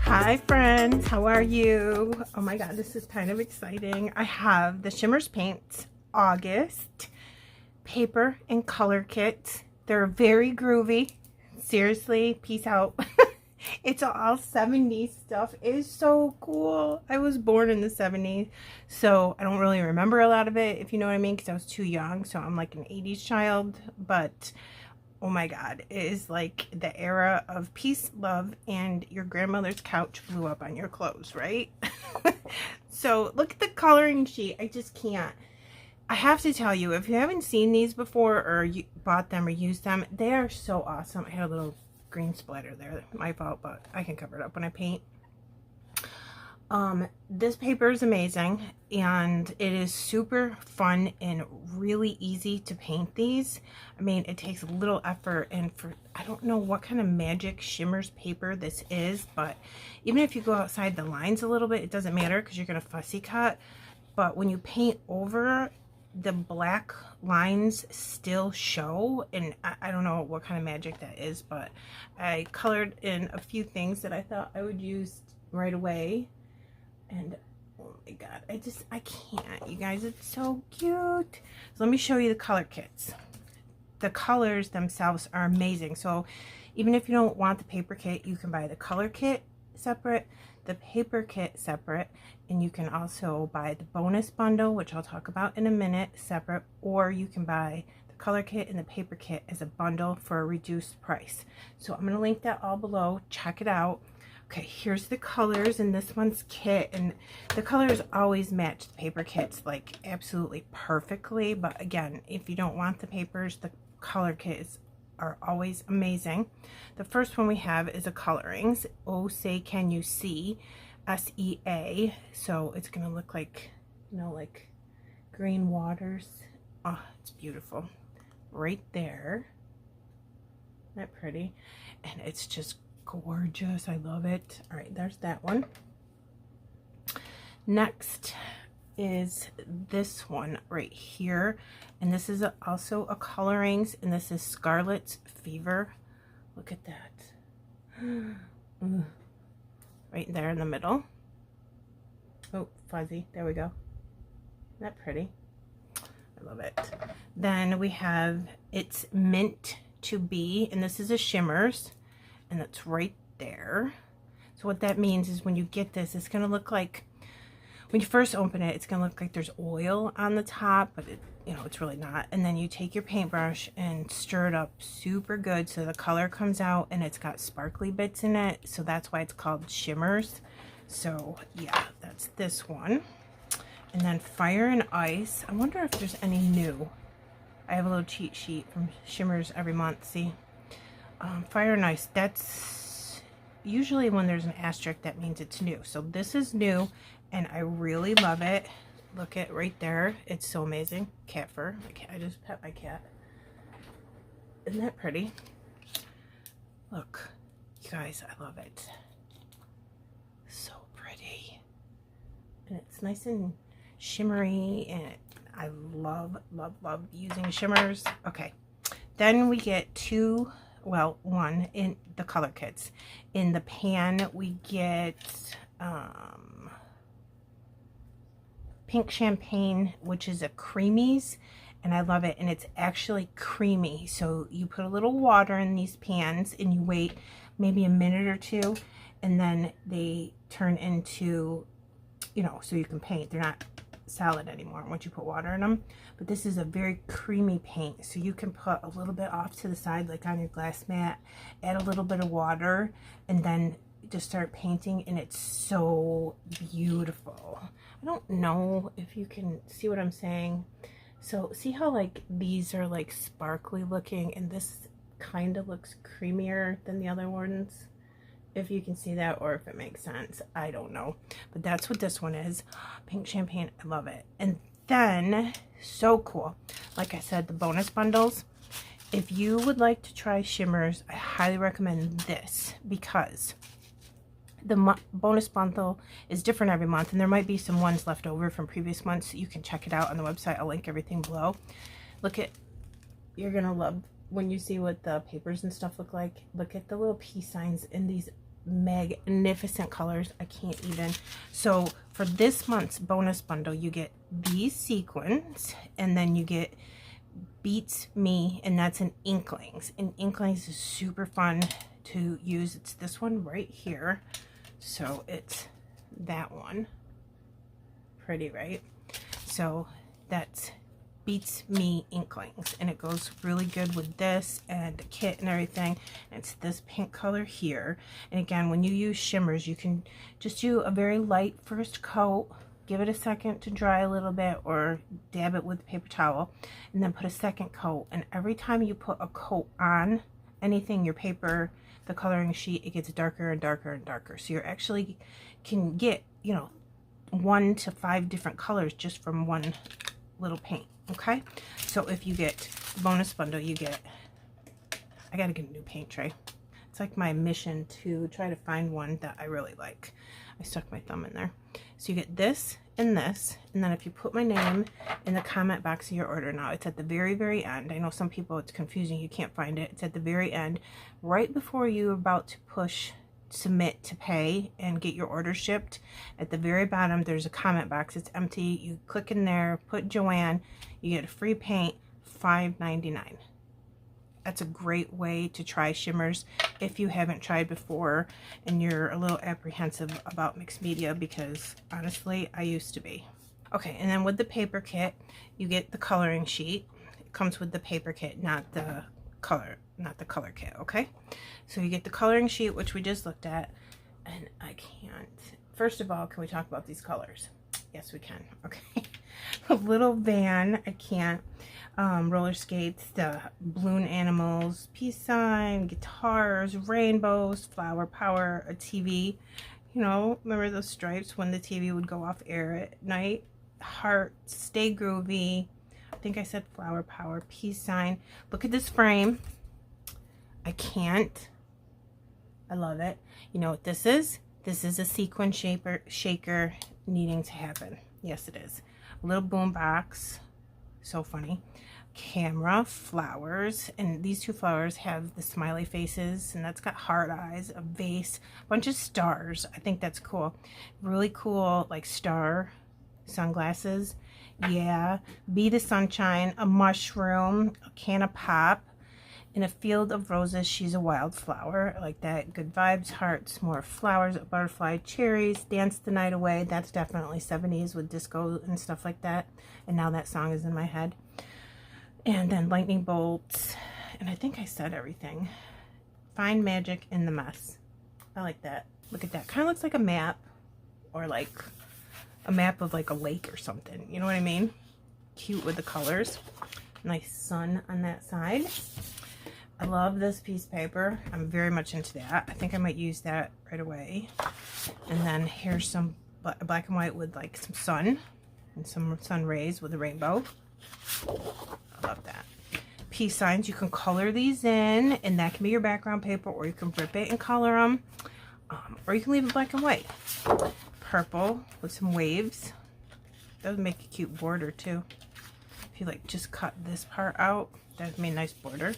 Hi friends, how are you? Oh my god, this is kind of exciting. I have the Shimmerz Paints August paper and color kits. They're very groovy. Seriously, peace out. It's all 70s stuff. It is so cool. I was born in the 70s, so I don't really remember a lot of it, if you know what I mean, because I was too young, so I'm like an 80s child, but oh my god, it is like the era of peace, love, and your grandmother's couch blew up on your clothes, right? So look at the coloring sheet. I just can't. I have to tell you, if you haven't seen these before or you bought them or used them, they are so awesome. I had a little green splatter there. My fault, but I can cover it up when I paint. This paper is amazing, and it is super fun and really easy to paint these. I mean, it takes a little effort, and I don't know what kind of magic Shimmerz paper this is, but even if you go outside the lines a little bit, it doesn't matter because you're going to fussy cut. But when you paint over, the black lines still show, and I don't know what kind of magic that is, but I colored in a few things that I thought I would use right away. And oh my god, I can't, you guys, it's so cute. So let me show you the color kits. The colors themselves are amazing. So even if you don't want the paper kit, you can buy the color kit separate, the paper kit separate, and you can also buy the bonus bundle, which I'll talk about in a minute, separate, or you can buy the color kit and the paper kit as a bundle for a reduced price. So I'm going to link that all below. Check it out. Okay, here's the colors in this one's kit, and the colors always match the paper kits like absolutely perfectly. But again, if you don't want the papers, the color kits are always amazing. The first one we have is a colorings. Oh, say can you see? SEA. So it's gonna look like, you know, like green waters. Oh, it's beautiful right there. Isn't that pretty? And it's just gorgeous. I love it. All right, there's that one. Next is this one right here, and this is also a colorings, and this is Scarlet's Fever. Look at that. Right there in the middle. Oh, fuzzy. There we go. Isn't that pretty? I love it. Then we have It's Meant to Be, and this is a Shimmerz, and that's right there. So what that means is when you get this, it's going to look like, when you first open it, it's going to look like there's oil on the top, but it, you know, it's really not. And then you take your paintbrush and stir it up super good so the color comes out, and it's got sparkly bits in it. So that's why it's called Shimmerz. So yeah, that's this one. And then Fire and Ice. I wonder if there's any new. I have a little cheat sheet from Shimmerz every month. See? Fire and Ice, that's usually when there's an asterisk, that means it's new. So this is new, and I really love it. Look at right there. It's so amazing. Cat fur. I just pet my cat. Isn't that pretty? Look, you guys, I love it. So pretty. And it's nice and shimmery, and I love, love, love using Shimmerz. Okay, then we get two, well, one in the color kits. In the pan, we get Pink Champagne, which is a creamies, and I love it, and it's actually creamy. So you put a little water in these pans, and you wait maybe a minute or two, and then they turn into, you know, so you can paint. They're not solid anymore once you put water in them. But this is a very creamy paint, so you can put a little bit off to the side, like on your glass mat, add a little bit of water, and then just start painting, and it's so beautiful. I don't know if you can see what I'm saying. So see how like these are like sparkly looking, and this kind of looks creamier than the other ones, if you can see that, or if it makes sense. I don't know, but that's what this one is. Pink Champagne, I love it. And then, so cool, like I said, the bonus bundles. If you would like to try Shimmerz, I highly recommend this, because The bonus bundle is different every month, and there might be some ones left over from previous months. You can check it out on the website. I'll link everything below. Look at, you're gonna love when you see what the papers and stuff look like. Look at the little peace signs in these magnificent colors. I can't even. So for this month's bonus bundle, you get these sequins, and then you get Beats Me, and that's an Inklings. And Inklings is super fun to use. It's this one right here. So it's that one. Pretty, right? So that's Beats Me Inklings, and it goes really good with this and the kit and everything. And it's this pink color here. And again, when you use Shimmerz, you can just do a very light first coat, give it a second to dry a little bit, or dab it with a paper towel, and then put a second coat. And every time you put a coat on anything, your paper, the coloring sheet, it gets darker and darker and darker. So you actually can get, you know, 1 to 5 different colors just from one little paint. Okay, so if you get the bonus bundle, you get, I gotta get a new paint tray. It's like my mission to try to find one that I really like. I stuck my thumb in there. So you get this, and then if you put my name in the comment box of your order, now it's at the very, very end. I know some people it's confusing, you can't find it. It's at the very end, right before you're about to push submit to pay and get your order shipped. At the very bottom, there's a comment box. It's empty. You click in there, put Joanne, you get a free paint, $5.99. That's a great way to try Shimmerz if you haven't tried before and you're a little apprehensive about mixed media, because honestly, I used to be. Okay, and then with the paper kit, you get the coloring sheet. It comes with the paper kit, not the color kit, okay? So you get the coloring sheet, which we just looked at, and I can't. First of all, can we talk about these colors? Yes, we can. Okay. A little van, I can't. Roller skates, the balloon animals, peace sign, guitars, rainbows, flower power, a TV. You know, remember those stripes when the TV would go off air at night? Heart, stay groovy. I think I said flower power, peace sign. Look at this frame. I can't. I love it. You know what this is? This is a sequin shaker needing to happen. Yes, it is. A little boom box. So funny. Camera, flowers, and these two flowers have the smiley faces, and that's got heart eyes, a vase, a bunch of stars. I think that's cool. Really cool, like star sunglasses. Yeah. Be the sunshine, a mushroom, a can of pop. In a field of roses, she's a wildflower. I like that. Good vibes, hearts, more flowers, a butterfly, cherries, dance the night away. That's definitely 70s with disco and stuff like that. And now that song is in my head. And then lightning bolts. And I think I said everything. Find magic in the mess. I like that. Look at that. Kind of looks like a map, or like a map of like a lake or something. You know what I mean? Cute with the colors. Nice sun on that side. I love this piece of paper. I'm very much into that. I think I might use that right away. And then here's some black and white with like some sun and some sun rays with a rainbow. I love that. Peace signs, you can color these in, and that can be your background paper, or you can rip it and color them, or you can leave it black and white. Purple with some waves. That would make a cute border too. If you like just cut this part out, that would be a nice border.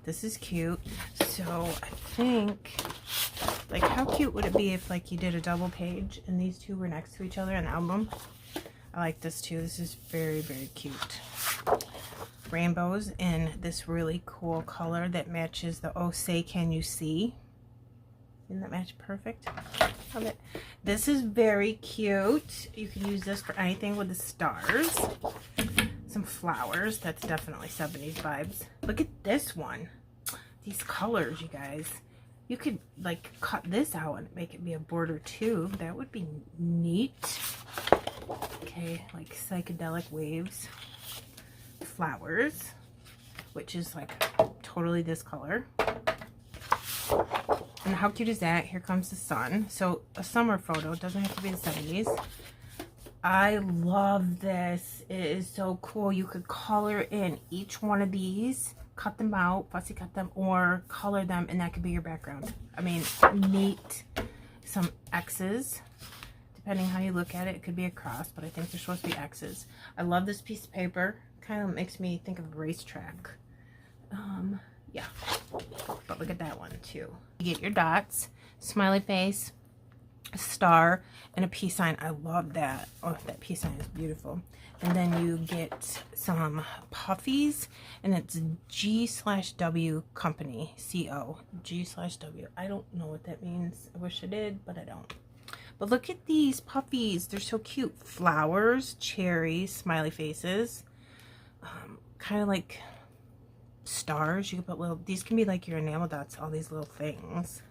This is cute. So I think, like, how cute would it be if like you did a double page and these two were next to each other in the album? I like this too. This is very, very cute. Rainbows in this really cool color that matches the Oh Say Can You See. Didn't that match perfect? Love it. This is very cute. You can use this for anything with the stars. Some flowers. That's definitely 70s vibes. Look at this one. These colors, you guys. You could like cut this out and make it be a border too. That would be neat. Okay, like psychedelic waves. Flowers, which is like totally this color. And how cute is that? Here comes the sun. So a summer photo. It doesn't have to be the 70s. I love this. It is so cool. You could color in each one of these, cut them out, fussy cut them, or color them, and that could be your background. I mean, neat. some X's. Depending how you look at it, it could be a cross, but I think they're supposed to be X's. I love this piece of paper. Kind of makes me think of a racetrack. Yeah, but look at that one too. You get your dots, smiley face, a star, and a peace sign. I love that. Oh, that peace sign is beautiful. And then you get some puffies, and it's G/W company, CO, G/W. I don't know what that means. I wish I did, but I don't. But look at these puffies. They're so cute. Flowers, cherries, smiley faces, kind of like stars. You can put little, these can be like your enamel dots, all these little things.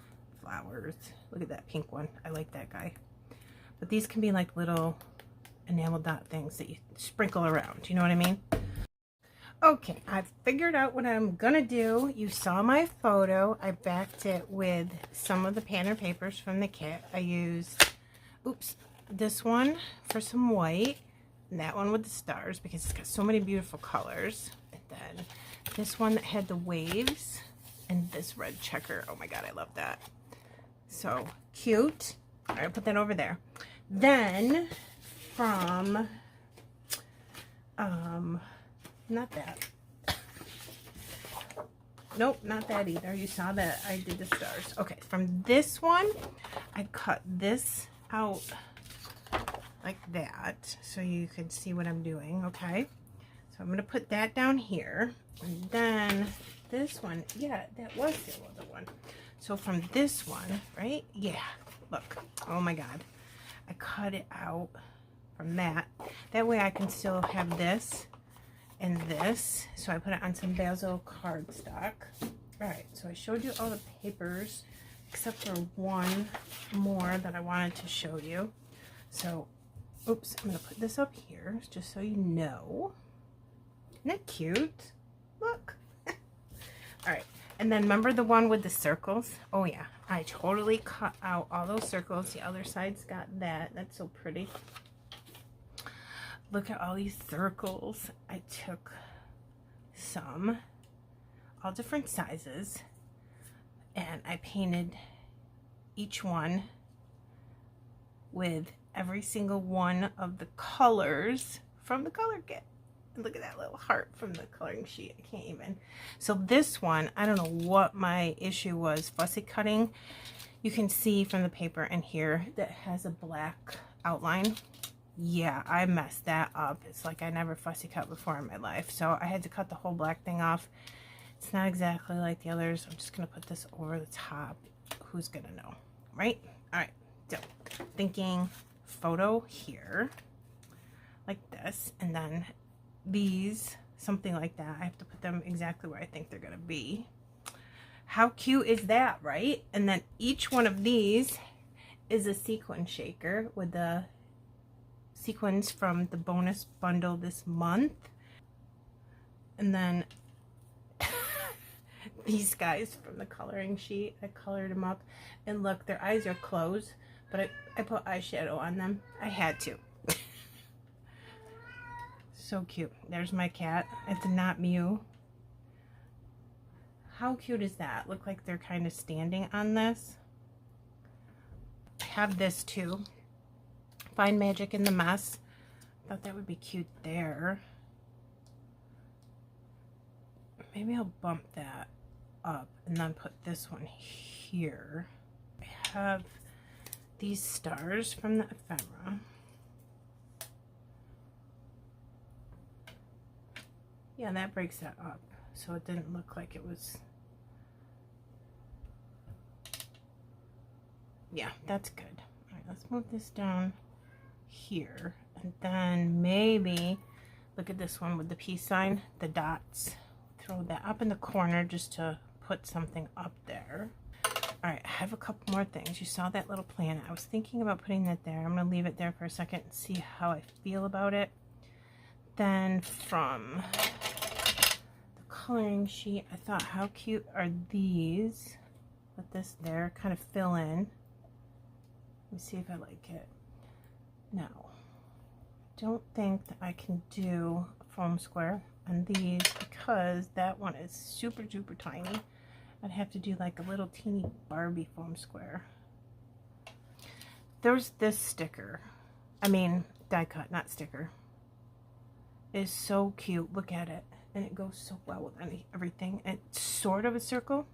Flowers. Look at that pink one. I like that guy. But these can be like little enamel dot things that you sprinkle around. You know what I mean? Okay, I've figured out what I'm gonna do. You saw my photo. I backed it with some of the pattern papers from the kit. I used, oops, this one for some white, and that one with the stars because it's got so many beautiful colors. And then this one that had the waves, and this red checker. Oh my god, I love that. So cute. All right, put that over there. Then from not that, nope, not that either. You saw that I did the stars. Okay, from this one I cut this out like that so you can see what I'm doing. Okay, so I'm gonna put that down here, and then this one, yeah, that was the other one. So from this one, right, yeah, look, oh my god, I cut it out from that. That way I can still have this and this. So I put it on some basil cardstock. Alright, so I showed you all the papers except for one more that I wanted to show you. So, oops, I'm going to put this up here just so you know. Isn't that cute? Look. Alright, and then remember the one with the circles? Oh yeah, I totally cut out all those circles. The other side's got that. That's so pretty. Look at all these circles. I took some, all different sizes, and I painted each one with every single one of the colors from the color kit. And look at that little heart from the coloring sheet. I can't even. So this one, I don't know what my issue was fussy cutting. You can see from the paper in here that has a black outline. Yeah, I messed that up. It's like I never fussy cut before in my life. So I had to cut the whole black thing off. It's not exactly like the others. I'm just going to put this over the top. Who's going to know, right? All right, so thinking photo here, like this. And then these, something like that. I have to put them exactly where I think they're going to be. How cute is that, right? And then each one of these is a sequin shaker with the sequins from the bonus bundle this month. And then these guys from the coloring sheet, I colored them up, and look, their eyes are closed, but I put eyeshadow on them. I had to. So cute. There's my cat. It's not Mew. How cute is that? Look like they're kind of standing on this. I have this too. Find Magic in the Mess. Thought that would be cute there. Maybe I'll bump that up and then put this one here. I have these stars from the ephemera. Yeah, that breaks that up so it didn't look like it was. Yeah, that's good. All right, let's move this down here, and then maybe look at this one with the peace sign, the dots. Throw that up in the corner just to put something up there. All right, I have a couple more things. You saw that little planet. I was thinking about putting that there. I'm gonna leave it there for a second and see how I feel about it. Then from the coloring sheet, I thought, how cute are these? Put this there, kind of fill in. Let me see if I like it. Now, don't think that I can do a foam square on these because that one is super duper tiny. I'd have to do like a little teeny Barbie foam square. There's this sticker. I mean, die cut, not sticker. It's so cute. Look at it. And it goes so well with everything. It's sort of a circle.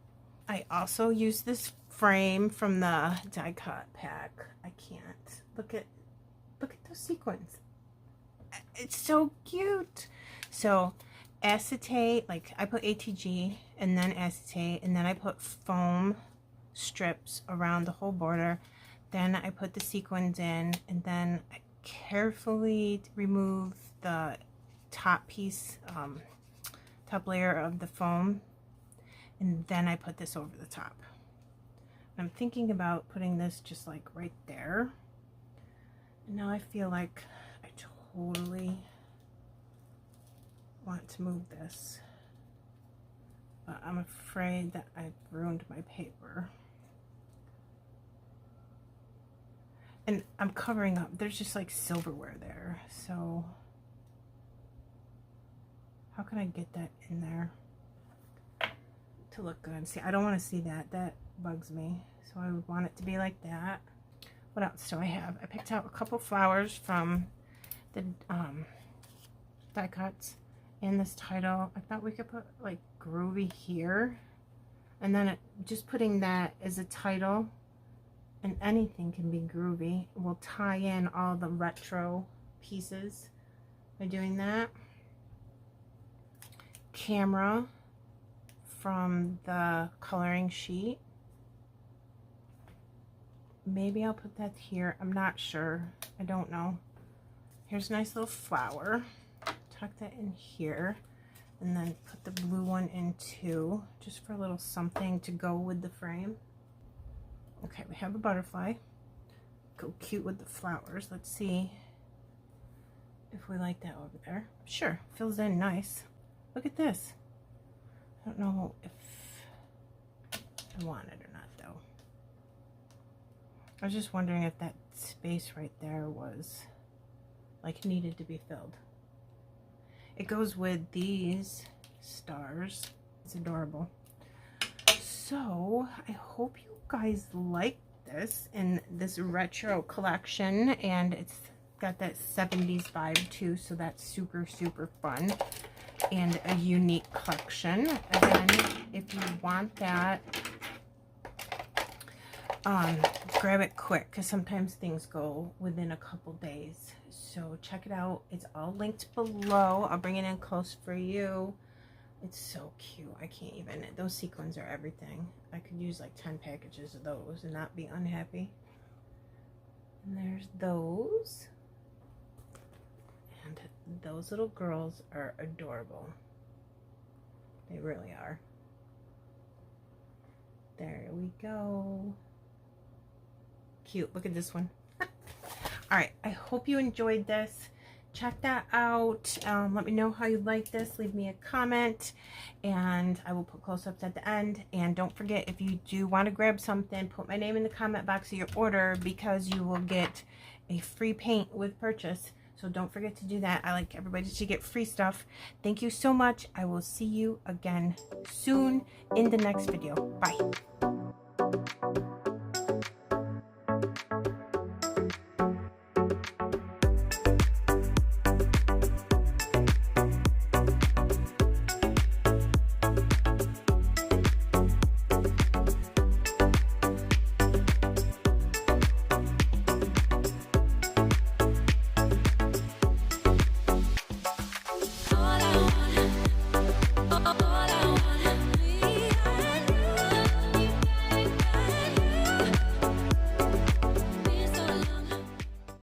I also use this frame from the die cut pack. I can't. Look at those sequins. It's so cute. So acetate, like I put ATG and then acetate, and then I put foam strips around the whole border. Then I put the sequins in, and then I carefully remove the top piece, top layer of the foam, and then I put this over the top. I'm thinking about putting this just like right there. And now I feel like I totally want to move this, but I'm afraid that I've ruined my paper. And I'm covering up. There's just like silverware there. So how can I get that in there to look good? See, I don't want to see that. That bugs me. So I would want it to be like that. What else do I have? I picked out a couple flowers from the die cuts and this title. I thought we could put like Groovy here. And then just putting that as a title, and anything can be groovy. We'll tie in all the retro pieces by doing that. Camera from the coloring sheet. Maybe I'll put that here. I'm not sure. I don't know. Here's a nice little flower. Tuck that in here. And then put the blue one in too, just for a little something to go with the frame. Okay, we have a butterfly. Go cute with the flowers. Let's see if we like that over there. Sure, fills in nice. Look at this. I don't know if I want it or not though. I was just wondering if that space right there was like needed to be filled. It goes with these stars. It's adorable. So I hope you guys like this in this retro collection, and it's got that 70s vibe too, so that's super fun and a unique collection. Again, if you want that, grab it quick, because sometimes things go within a couple days. So check it out. It's all linked below. I'll bring it in close for you. It's so cute. I can't even. Those sequins are everything. I could use like 10 packages of those and not be unhappy. And there's those. And those little girls are adorable. They really are. There we go. Cute. Look at this one. All right. I hope you enjoyed this. Check that out. Let me know how you like this. Leave me a comment, and I will put close-ups at the end. And don't forget, if you do want to grab something, put my name in the comment box of your order, because you will get a free paint with purchase. So don't forget to do that. I like everybody to get free stuff. Thank you so much. I will see you again soon in the next video. Bye.